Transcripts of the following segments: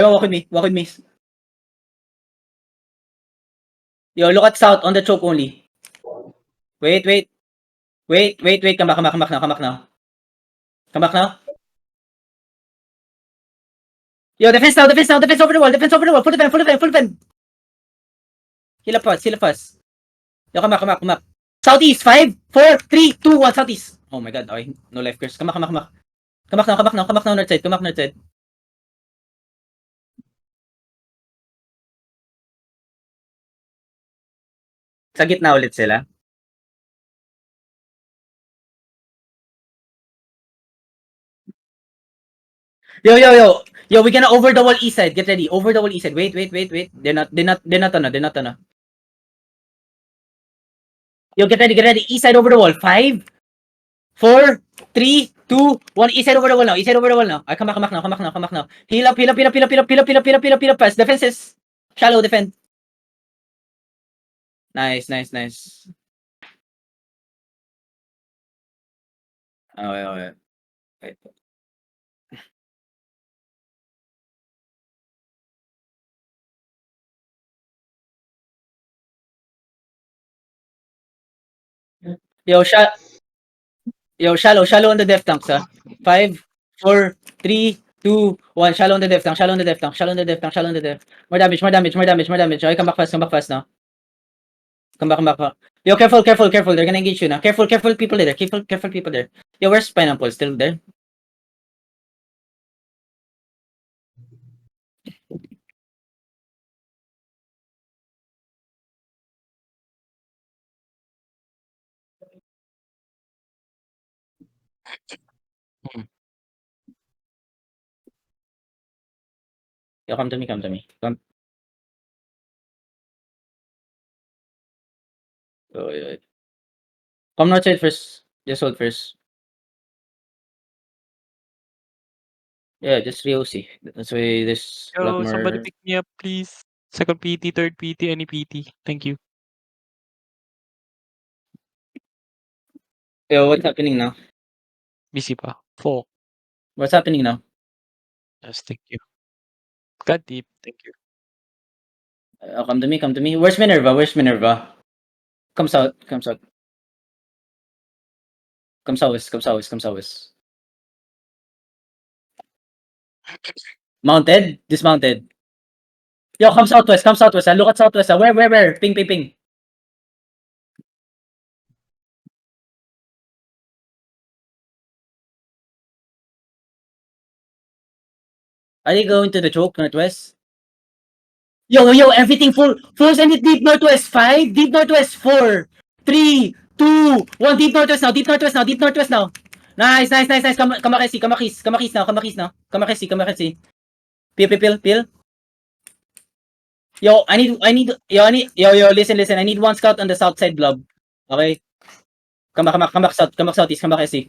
Yo, walk with me. Walk with me. Yo, look at south on the choke only. Wait, wait. Wait, wait, wait. Come back, come back, come back now. Come back now. Come back now. Yo, defense now, defense now, defense over the wall, defense over the wall. Full defend, full defend, full defend. Heal up fast, heal up fast. Yo, come back, come back, come back. Southeast, 5, 4, 3, 2, 1, southeast. Oh my god, okay. No life curse. Come back, come back, come back. Come back now, come back now, come back now, north side, come back north side. Sa gitna ulit sila. Yo, yo, yo. Yo, we gonna over the wall east side. Get ready. Over the wall east side. Wait, wait, wait, wait. They're not on. Yo, get ready, get ready. East side over the wall. 5, 4, 3, 2, 1. East side over the wall now. East side over the wall now. I come back, come back now, come back now, come back now. Heal up, heal up, heal up, heal up, heal up, heal up, heal up, heal up, heal up, heal up, fast. Defenses. Shallow defend. Nice, nice, nice. Okay, okay. Wait. Yo, shallow on the def tanks, ah. 5, 4, 3, 2, 1. Shallow on the def tank, shallow on the def tank, shallow on the def tank, shallow on the def. More damage, more damage, more damage, more damage. Okay, come back fast now. Come back, come back. Yo, careful, careful, careful. They're gonna engage you now. Careful, careful, people there. Careful, careful, people there. Yo, where's Pineapple? Still there? Hmm. Yo, come to me, come to me. Come. Oh, yeah. Come north side first. Just hold first. Yeah, just VOC. That's why there's a lot Yo, somebody more. pick me up, please. Second PT, third PT, any PT. Thank you. Yo, what's happening now? Busy pa. Fuck. What's happening now? Yes, thank you. God deep. Thank you. Come to me, come to me. Where's Minerva? Where's Minerva? Come south, come south. Come south, come south, come south. Mounted? Dismounted. Yo, come southwest, come southwest. Look at southwest. Where? Ping, ping, ping. Are they going to the choke, northwest? Yo, everything full. Full send it deep northwest. 5, deep northwest. 4, 3, 2, 1. Deep northwest now, deep northwest now, deep northwest now. Nice, nice, nice, nice. Kamakesi now. Kamakesi. Pil. Yo, listen. I need one scout on the south side blob. Okay? Come back south, come back southeast, come back SC. Yo,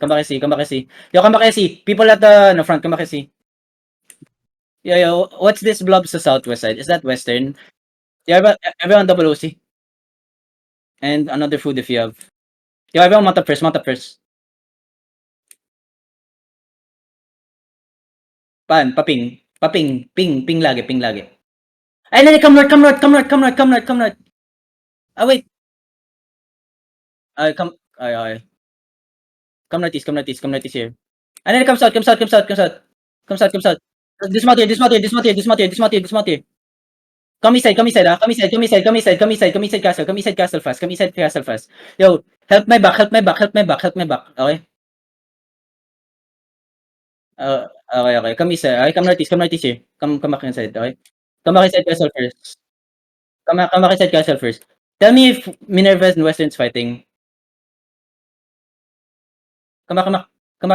come back SC. People at the no front, come back SC. Yo, what's this blob sa southwest side? Is that western? Yeah, everyone double OC. And another food if you have. Yo, everyone mount up first. Ping lagi. Ay, nani, come north. Ah, wait. Ay. Come northeast here. And then come south. Dismount here. Come east side, ah. Come east side castle fast. Yo, help my back. Okay? Okay. Come east side. Okay, come northeast here. Come back inside, okay? Come back inside castle first. Come back inside castle first. Tell me if Minerva and Western's fighting. Come back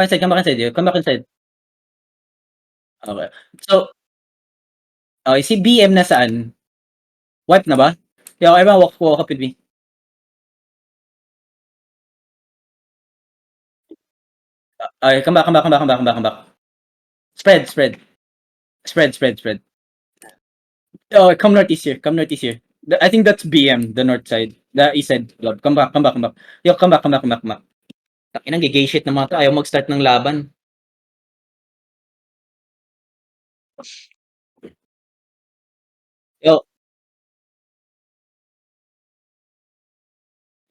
inside. Yo. Come back inside. Okay. So, okay, si BM nasaan? Wipe na ba? Yo, everyone walk up with me. Okay, come back. Spread. Oh, come northeast here. I think that's BM, the north side. The east side. Lord. Come back. Yo, come back. Takinang gigay shit ng mga to. Ayaw mag-start ng laban. Yo,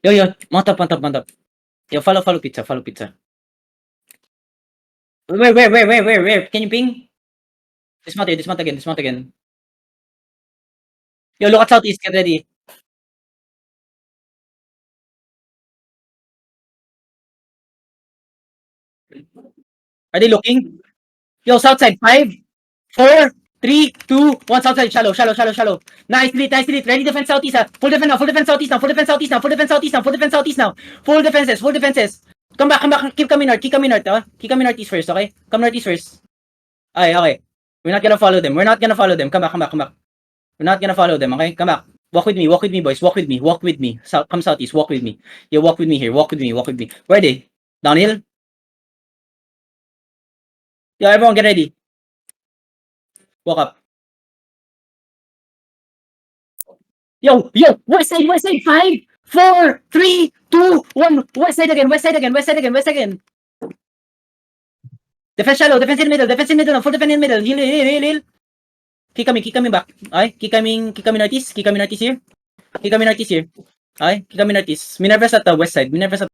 yo, mantap. Yo, follow pizza. Where? Can you ping? Dismount again. Yo, look at southeast, get ready. Are they looking? Yo, southside, 5, 4, 3, 2, 1, southside, shallow. Nice delete. Ready defense southeast, full defense southeast now. Full defenses. Come back, keep coming north, Keep coming northeast first, okay? Come northeast first. Okay. We're not gonna follow them. Come back. We're not gonna follow them, okay? Come back. Walk with me, boys. Walk with me. Come southeast, walk with me. Yeah, walk with me here. Walk with me. Where are they? Downhill? Yeah, everyone get ready. Walk up. Yo, west side, 5, 4, 3, 2, 1, west side again. Defense shallow, defense in middle, full defense in middle, heal. Keep coming back. Okay, keep coming northeast here. Okay, keep coming northeast. Minerva's at the west side,